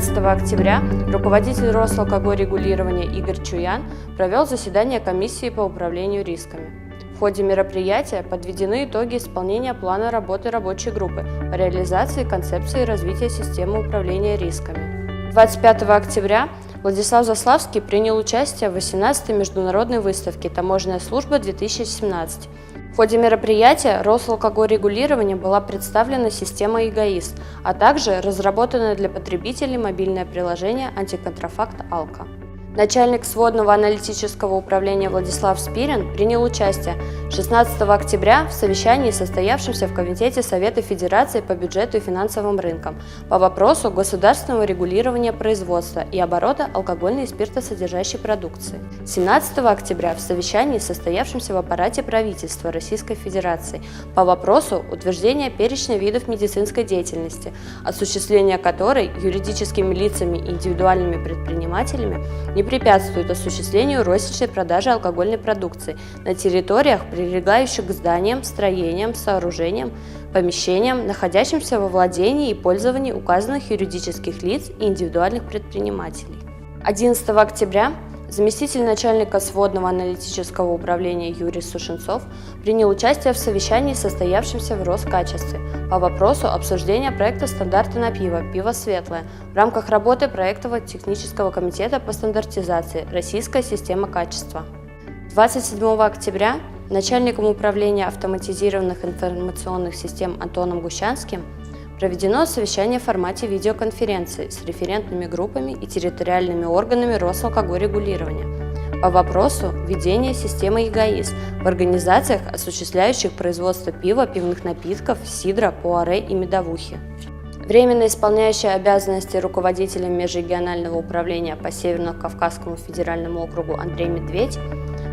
17 октября руководитель Росалкогольрегулирования Игорь Чуян провел заседание комиссии по управлению рисками. В ходе мероприятия подведены итоги исполнения плана работы рабочей группы по реализации концепции развития системы управления рисками. 25 октября Владислав Заславский принял участие в 18-й международной выставке «Таможенная служба-2017». В ходе мероприятия Росалкогольрегулирования была представлена система ЕГАИС, а также разработанное для потребителей мобильное приложение «Антиконтрафакт Алка». Начальник сводного аналитического управления Владислав Спирин принял участие 16 октября в совещании, состоявшемся в Комитете Совета Федерации по бюджету и финансовым рынкам по вопросу государственного регулирования производства и оборота алкогольной и спиртосодержащей продукции. 17 октября в совещании, состоявшемся в аппарате правительства Российской Федерации по вопросу утверждения перечня видов медицинской деятельности, осуществление которой юридическими лицами и индивидуальными предпринимателями не препятствует осуществлению розничной продажи алкогольной продукции на территориях, прилегающих к зданиям, строениям, сооружениям, помещениям, находящимся во владении и пользовании указанных юридических лиц и индивидуальных предпринимателей. 11 октября заместитель начальника сводного аналитического управления Юрий Сушенцов принял участие в совещании, состоявшемся в Роскачестве, по вопросу обсуждения проекта стандарта на пиво «Пиво светлое» в рамках работы проектного технического комитета по стандартизации «Российская система качества». 27 октября начальником управления автоматизированных информационных систем Антоном Гущанским проведено совещание в формате видеоконференции с референтными группами и территориальными органами Росалкогольрегулирования по вопросу введения системы ЕГАИС в организациях, осуществляющих производство пива, пивных напитков, сидра, пуаре и медовухи. Временно исполняющий обязанности руководителя межрегионального управления по Северно-Кавказскому федеральному округу Андрей Медведь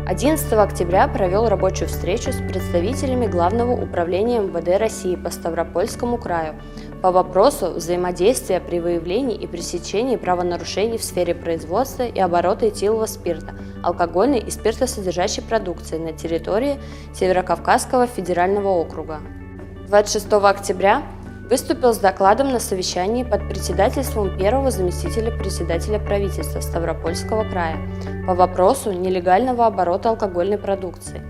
11 октября провел рабочую встречу с представителями Главного управления МВД России по Ставропольскому краю по вопросу взаимодействия при выявлении и пресечении правонарушений в сфере производства и оборота этилового спирта, алкогольной и спиртосодержащей продукции на территории Северо-Кавказского федерального округа. 26 октября выступил с докладом на совещании под председательством первого заместителя председателя правительства Ставропольского края по вопросу нелегального оборота алкогольной продукции.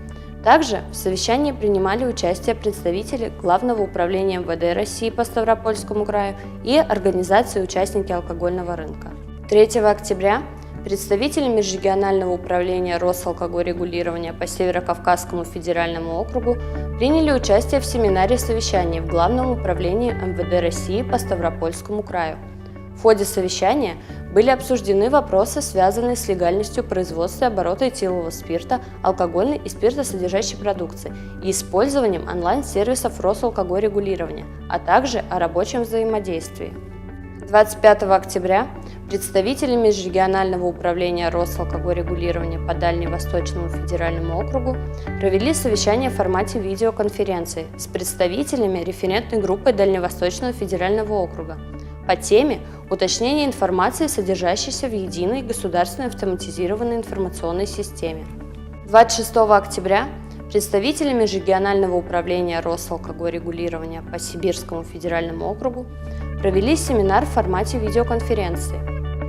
Также в совещании принимали участие представители Главного управления МВД России по Ставропольскому краю и организации «Участники алкогольного рынка». 3 октября представители межрегионального управления Росалкогольрегулирования по Северо-Кавказскому федеральному округу приняли участие в семинаре совещания в Главном управлении МВД России по Ставропольскому краю. В ходе совещания были обсуждены вопросы, связанные с легальностью производства и оборота этилового спирта, алкогольной и спиртосодержащей продукции и использованием онлайн-сервисов Росалкогольрегулирования, а также о рабочем взаимодействии. 25 октября представители межрегионального управления Росалкогольрегулирования по Дальневосточному федеральному округу провели совещание в формате видеоконференции с представителями референтной группы Дальневосточного федерального округа по теме уточнения информации, содержащейся в единой государственной автоматизированной информационной системе. 26 октября представители межрегионального управления Росалкогольрегулирования по Сибирскому федеральному округу провели семинар в формате видеоконференции.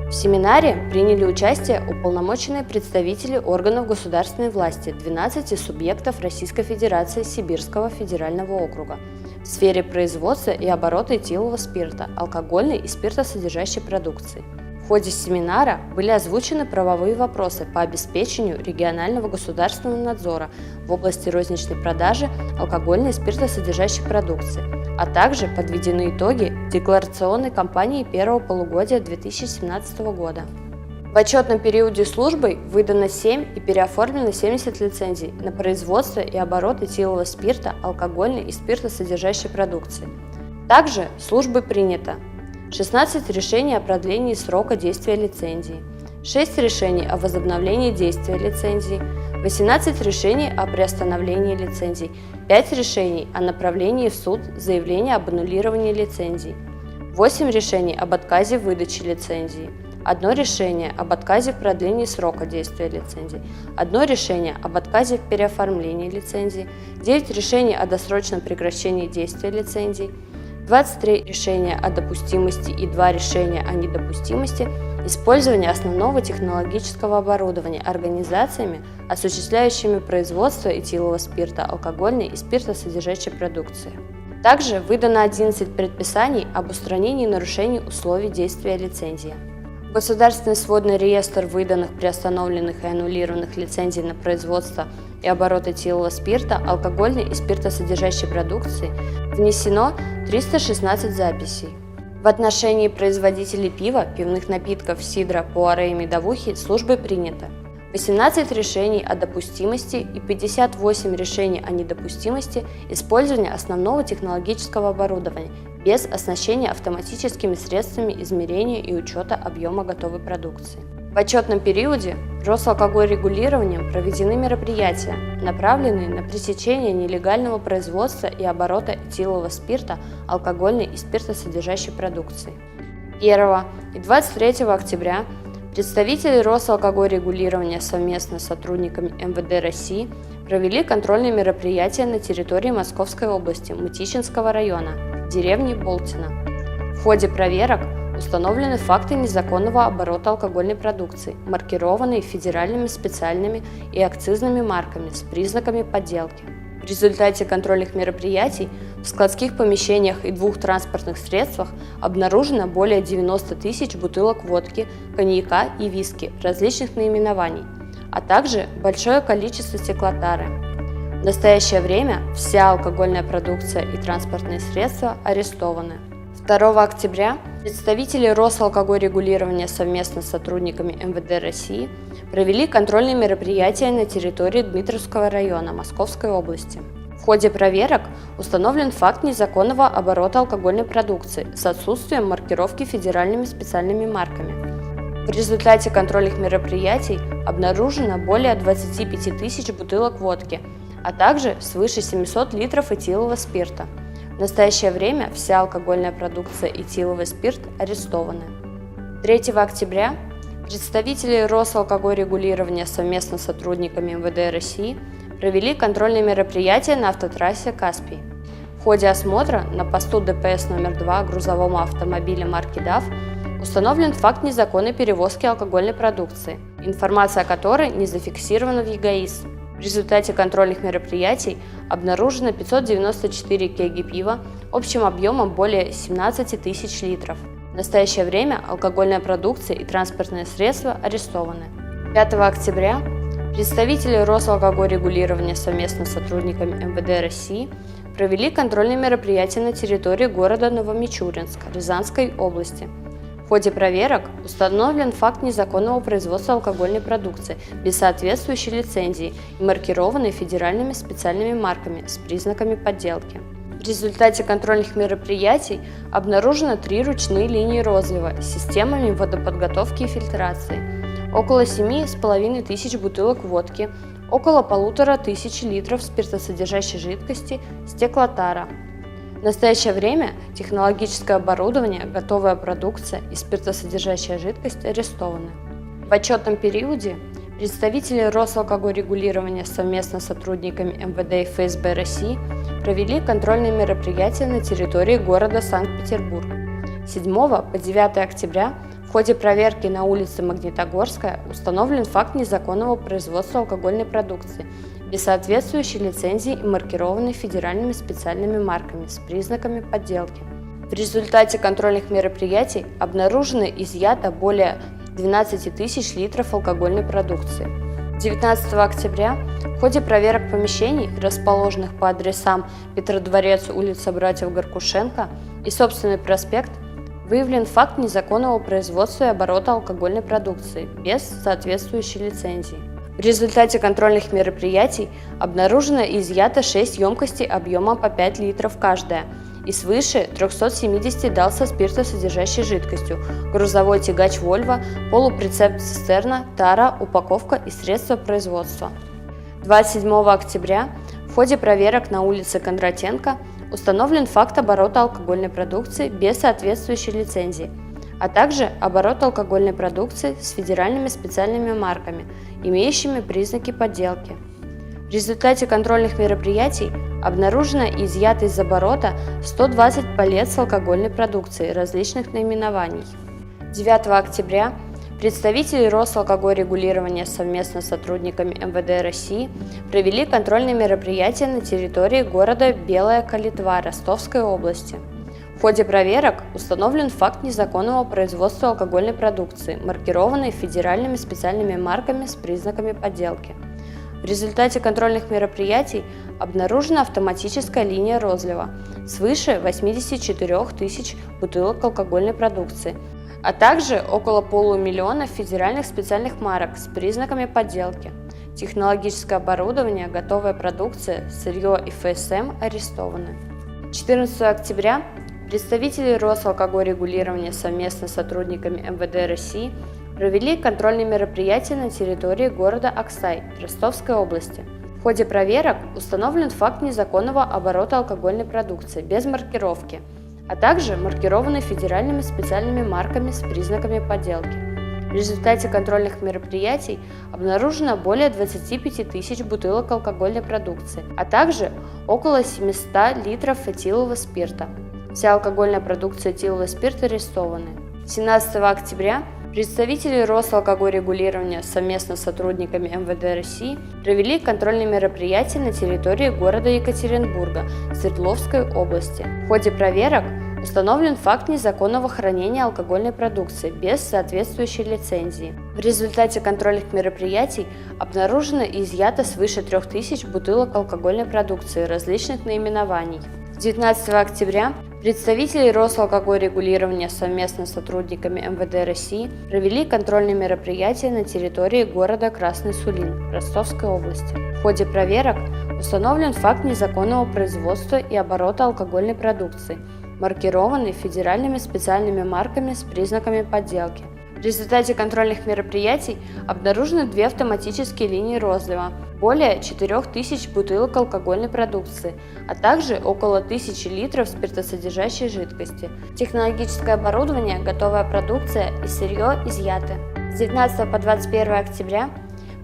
В семинаре приняли участие уполномоченные представители органов государственной власти 12 субъектов Российской Федерации Сибирского федерального округа в сфере производства и оборота этилового спирта, алкогольной и спиртосодержащей продукции. В ходе семинара были озвучены правовые вопросы по обеспечению регионального государственного надзора в области розничной продажи алкогольной и спиртосодержащей продукции, а также подведены итоги декларационной кампании первого полугодия 2017 года. В отчетном периоде службой выдано 7 и переоформлено 70 лицензий на производство и оборот этилового спирта, алкогольной и спиртосодержащей продукции. Также службой принято 16 решений о продлении срока действия лицензии, 6 решений о возобновлении действия лицензии, 18 решений о приостановлении лицензий, 5 решений о направлении в суд заявления об аннулировании лицензий, 8 решений об отказе в выдаче лицензии, 1 решение об отказе в продлении срока действия лицензии, 1 решение об отказе в переоформлении лицензии, 9 решений о досрочном прекращении действия лицензий, 23 решения о допустимости и 2 решения о недопустимости использования основного технологического оборудования организациями, осуществляющими производство этилового спирта, алкогольной и спиртосодержащей продукции. Также выдано 11 предписаний об устранении нарушений условий действия лицензии. Государственный сводный реестр выданных, приостановленных и аннулированных лицензий на производство и оборот этилового спирта, алкогольной и спиртосодержащей продукции внесено 316 записей. В отношении производителей пива, пивных напитков, сидра, пуаре и медовухи службой принято 18 решений о допустимости и 58 решений о недопустимости использования основного технологического оборудования без оснащения автоматическими средствами измерения и учета объема готовой продукции. В отчетном периоде Росалкогольрегулированием проведены мероприятия, направленные на пресечение нелегального производства и оборота этилового спирта, алкогольной и спиртосодержащей продукции. 1 и 23 октября представители Росалкогольрегулирования совместно с сотрудниками МВД России провели контрольные мероприятия на территории Московской области Мытищинского района, деревни Болтина. В ходе проверок установлены факты незаконного оборота алкогольной продукции, маркированной федеральными специальными и акцизными марками с признаками подделки. В результате контрольных мероприятий в складских помещениях и 2 транспортных средствах обнаружено более 90 тысяч бутылок водки, коньяка и виски различных наименований, а также большое количество стеклотары. В настоящее время вся алкогольная продукция и транспортные средства арестованы. 2 октября представители Росалкогольрегулирования совместно с сотрудниками МВД России провели контрольные мероприятия на территории Дмитровского района Московской области. В ходе проверок установлен факт незаконного оборота алкогольной продукции с отсутствием маркировки федеральными специальными марками. В результате контрольных мероприятий обнаружено более 25 тысяч бутылок водки, а также свыше 700 литров этилового спирта. В настоящее время вся алкогольная продукция и этиловый спирт арестованы. 3 октября представители Росалкогольрегулирования совместно с сотрудниками МВД России провели контрольные мероприятия на автотрассе «Каспий». В ходе осмотра на посту ДПС номер 2 грузового автомобиля марки DAF установлен факт незаконной перевозки алкогольной продукции, информация о которой не зафиксирована в ЕГАИС. В результате контрольных мероприятий обнаружено 594 кеги пива общим объемом более 17 тысяч литров. В настоящее время алкогольная продукция и транспортные средства арестованы. 5 октября представители Росалкогольрегулирования совместно с сотрудниками МВД России провели контрольные мероприятия на территории города Новомичуринск Рязанской области. В ходе проверок установлен факт незаконного производства алкогольной продукции без соответствующей лицензии и маркированной федеральными специальными марками с признаками подделки. В результате контрольных мероприятий обнаружено 3 ручные линии розлива с системами водоподготовки и фильтрации, около 7,5 тысяч бутылок водки, около 1500 литров спиртосодержащей жидкости, стеклотара. В настоящее время технологическое оборудование, готовая продукция и спиртосодержащая жидкость арестованы. В отчетном периоде представители Росалкогольрегулирования совместно с сотрудниками МВД и ФСБ России провели контрольные мероприятия на территории города Санкт-Петербург. 7 по 9 октября в ходе проверки на улице Магнитогорская установлен факт незаконного производства алкогольной продукции без соответствующей лицензии и маркированной федеральными специальными марками с признаками подделки. В результате контрольных мероприятий обнаружено и изъято более 12 тысяч литров алкогольной продукции. 19 октября в ходе проверок помещений, расположенных по адресам Петродворец, улица Братьев Горкушенко и собственный проспект, выявлен факт незаконного производства и оборота алкогольной продукции без соответствующей лицензии. В результате контрольных мероприятий обнаружено и изъято 6 емкостей объемом по 5 литров каждая и свыше 370 дал со спиртосодержащей жидкостью, грузовой тягач Volvo, полуприцеп-цистерна, тара, упаковка и средства производства. 27 октября в ходе проверок на улице Кондратенко установлен факт оборота алкогольной продукции без соответствующей лицензии, а также оборот алкогольной продукции с федеральными специальными марками, имеющими признаки подделки. В результате контрольных мероприятий обнаружено и изъято из оборота 120 палет с алкогольной продукцией различных наименований. 9 октября представители Росалкогольрегулирования совместно с сотрудниками МВД России провели контрольные мероприятия на территории города Белая Калитва Ростовской области. В ходе проверок установлен факт незаконного производства алкогольной продукции, маркированной федеральными специальными марками с признаками подделки. В результате контрольных мероприятий обнаружена автоматическая линия розлива свыше 84 тысяч бутылок алкогольной продукции, а также около полумиллиона федеральных специальных марок с признаками подделки. Технологическое оборудование, готовая продукция, сырье и ФСМ арестованы. 14 октября представители Росалкогольрегулирования совместно с сотрудниками МВД России провели контрольные мероприятия на территории города Аксай Ростовской области. В ходе проверок установлен факт незаконного оборота алкогольной продукции без маркировки, а также маркированной федеральными специальными марками с признаками подделки. В результате контрольных мероприятий обнаружено более 25 тысяч бутылок алкогольной продукции, а также около 700 литров этилового спирта. Вся алкогольная продукция и этиловый спирт арестованы. 17 октября представители Росалкогольрегулирования совместно с сотрудниками МВД России провели контрольные мероприятия на территории города Екатеринбурга Свердловской области. В ходе проверок установлен факт незаконного хранения алкогольной продукции без соответствующей лицензии. В результате контрольных мероприятий обнаружено и изъято свыше 3000 бутылок алкогольной продукции различных наименований. 19 октября представители Росалкогольрегулирования совместно с сотрудниками МВД России провели контрольные мероприятия на территории города Красный Сулин Ростовской области. В ходе проверок установлен факт незаконного производства и оборота алкогольной продукции, маркированной федеральными специальными марками с признаками подделки. В результате контрольных мероприятий обнаружены 2 автоматические линии розлива, более 4000 бутылок алкогольной продукции, а также около 1000 литров спиртосодержащей жидкости. Технологическое оборудование, готовая продукция и сырье изъяты. С 19 по 21 октября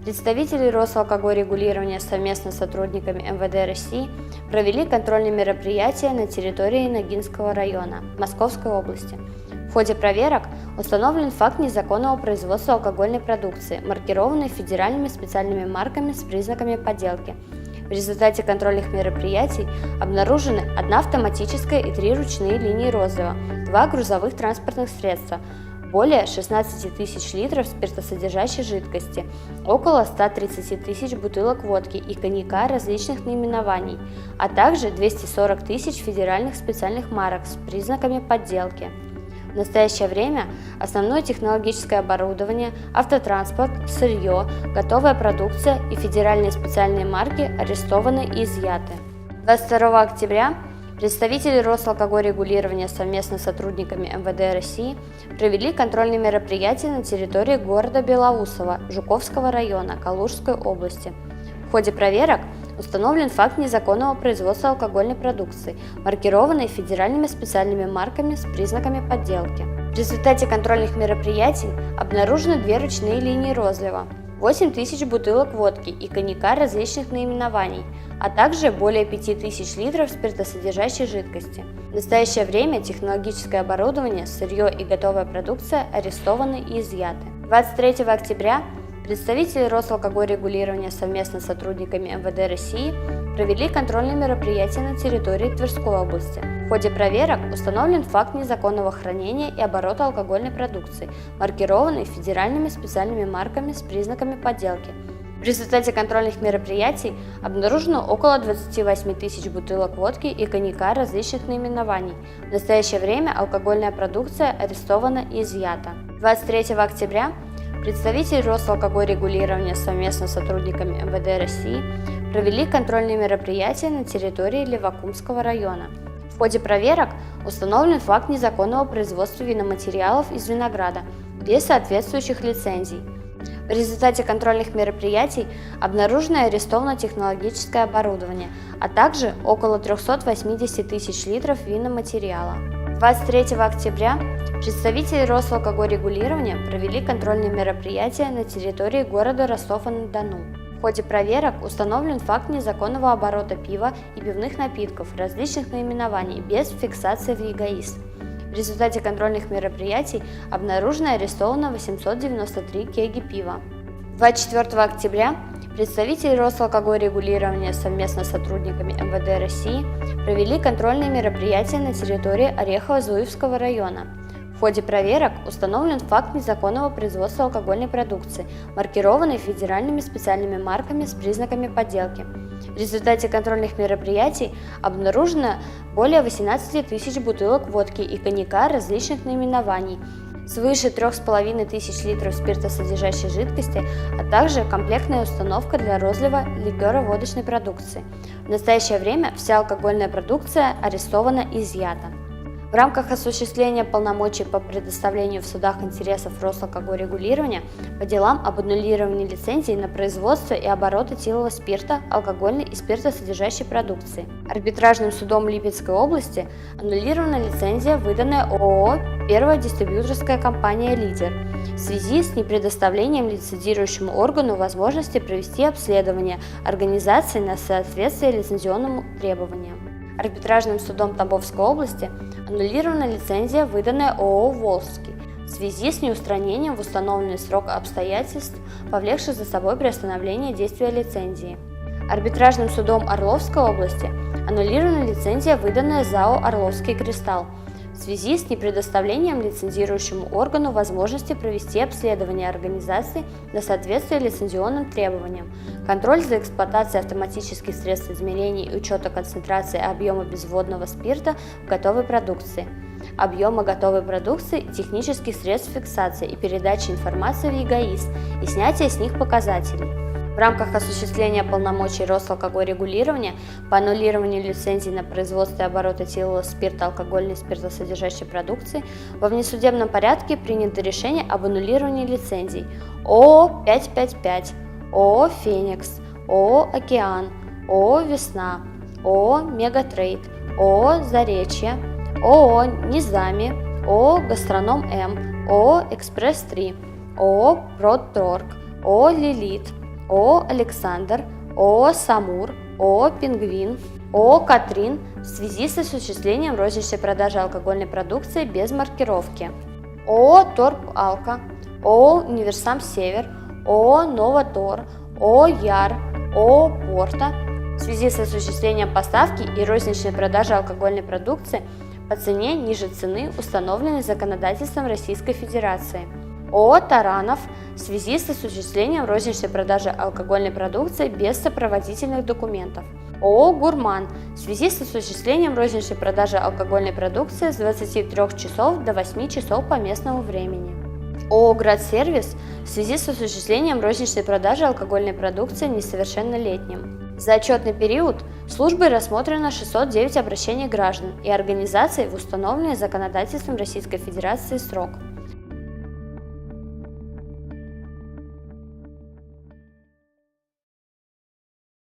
представители Росалкогольрегулирования совместно с сотрудниками МВД России провели контрольные мероприятия на территории Ногинского района Московской области. В ходе проверок установлен факт незаконного производства алкогольной продукции, маркированной федеральными специальными марками с признаками подделки. В результате контрольных мероприятий обнаружены 1 автоматическая и 3 ручные линии розлива, 2 грузовых транспортных средства, более 16 тысяч литров спиртосодержащей жидкости, около 130 тысяч бутылок водки и коньяка различных наименований, а также 240 тысяч федеральных специальных марок с признаками подделки. В настоящее время основное технологическое оборудование, автотранспорт, сырье, готовая продукция и федеральные специальные марки арестованы и изъяты. 22 октября представители Росалкогольрегулирования совместно с сотрудниками МВД России провели контрольные мероприятия на территории города Белоусово Жуковского района Калужской области. В ходе проверок установлен факт незаконного производства алкогольной продукции, маркированной федеральными специальными марками с признаками подделки. В результате контрольных мероприятий обнаружены 2 ручные линии розлива, 8000 бутылок водки и коньяка различных наименований, а также более 5000 литров спиртосодержащей жидкости. В настоящее время технологическое оборудование, сырье и готовая продукция арестованы и изъяты. 23 октября представители Росалкогольрегулирования совместно с сотрудниками МВД России провели контрольные мероприятия на территории Тверской области. В ходе проверок установлен факт незаконного хранения и оборота алкогольной продукции, маркированной федеральными специальными марками с признаками подделки. В результате контрольных мероприятий обнаружено около 28 тысяч бутылок водки и коньяка различных наименований. В настоящее время алкогольная продукция арестована и изъята. 23 октября представители Росалкогольрегулирования совместно с сотрудниками МВД России провели контрольные мероприятия на территории Левакумского района. В ходе проверок установлен факт незаконного производства виноматериалов из винограда без соответствующих лицензий. В результате контрольных мероприятий обнаружено и арестовано технологическое оборудование, а также около 380 тысяч литров виноматериала. 23 октября представители Росалкогольрегулирования провели контрольные мероприятия на территории города Ростов-на-Дону. В ходе проверок установлен факт незаконного оборота пива и пивных напитков различных наименований без фиксации в ЕГАИС. В результате контрольных мероприятий обнаружено и арестовано 893 кеги пива. 24 октября представители Росалкогольрегулирования совместно с сотрудниками МВД России провели контрольные мероприятия на территории Орехово-Зуевского района. В ходе проверок установлен факт незаконного производства алкогольной продукции, маркированной федеральными специальными марками с признаками подделки. В результате контрольных мероприятий обнаружено более 18 тысяч бутылок водки и коньяка различных наименований, свыше 3500 литров спиртосодержащей жидкости, а также комплектная установка для розлива ликеро-водочной продукции. В настоящее время вся алкогольная продукция арестована и изъята. В рамках осуществления полномочий по предоставлению в судах интересов Росалкогольрегулирования по делам об аннулировании лицензий на производство и оборот этилового спирта, алкогольной и спиртосодержащей продукции. Арбитражным судом Липецкой области аннулирована лицензия, выданная ООО «Первая дистрибьюторская компания «Лидер» в связи с непредоставлением лицензирующему органу возможности провести обследование организации на соответствие лицензионным требованиям. Арбитражным судом Тамбовской области аннулирована лицензия, выданная ООО «Волжский» в связи с неустранением в установленный срок обстоятельств, повлекших за собой приостановление действия лицензии. Арбитражным судом Орловской области аннулирована лицензия, выданная ЗАО «Орловский кристалл» в связи с непредоставлением лицензирующему органу возможности провести обследование организации на соответствие лицензионным требованиям, контроль за эксплуатацией автоматических средств измерения и учета концентрации объема безводного спирта в готовой продукции, объема готовой продукции, технических средств фиксации и передачи информации в ЕГАИС и снятия с них показателей. В рамках осуществления полномочий Росалкогольрегулирования по аннулированию лицензий на производство и оборот этилового спирта, алкогольной и спиртосодержащей продукции во внесудебном порядке принято решение об аннулировании лицензий ООО «555», ООО «Феникс», ООО «Океан», ООО «Весна», ООО «Мегатрейд», ООО «Заречье», ООО «Низами», ООО «Гастроном М», ООО «Экспресс-3», ООО «Продторг», ООО «Лилит», ООО «Александр», ООО «Самур», ООО «Пингвин», ООО «Катрин» в связи с осуществлением розничной продажи алкогольной продукции без маркировки, ООО «Торп Алко», ООО «Универсам Север», ООО «Новотор», ООО «Яр», ООО «Порта» в связи с осуществлением поставки и розничной продажи алкогольной продукции по цене ниже цены, установленной законодательством Российской Федерации, ООО «Таранов» в связи с осуществлением розничной продажи алкогольной продукции без сопроводительных документов, ООО «Гурман» в связи с осуществлением розничной продажи алкогольной продукции с 23 часов до 8 часов по местному времени, ООО «Градсервис» в связи с осуществлением розничной продажи алкогольной продукции несовершеннолетним. За отчетный период службой рассмотрено 609 обращений граждан и организаций в установленный законодательством Российской Федерации срок.